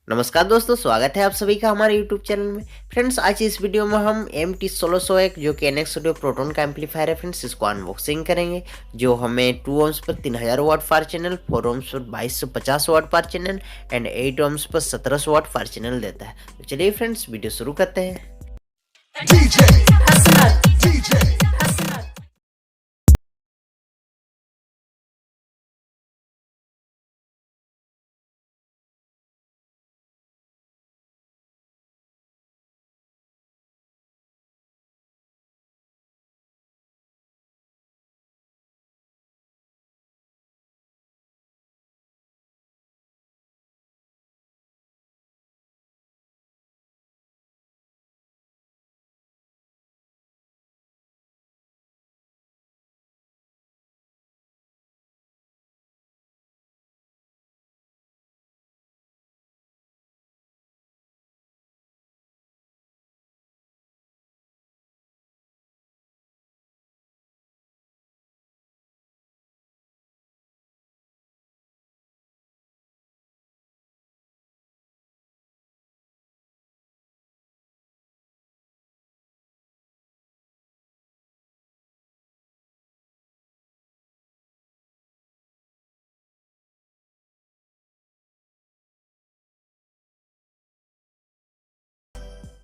नमस्कार दोस्तों, स्वागत है आप सभी का हमारे YouTube चैनल में। फ्रेंड्स, आज इस वीडियो में हम MT1601 जो कि NX स्टूडियो प्रोटोन का एम्पलीफायर है फ्रेंड्स, इसको अनबॉक्सिंग करेंगे। जो हमें 2 ohms पर 3000 वाट फार चैनल, 4 ohms पर 2250 वाट फार चैनल एंड 8 ohms पर 1700 वाट फार चैनल देता है। तो चलिए फ्रेंड्स, वीडियो शुरू करते हैं। DJ,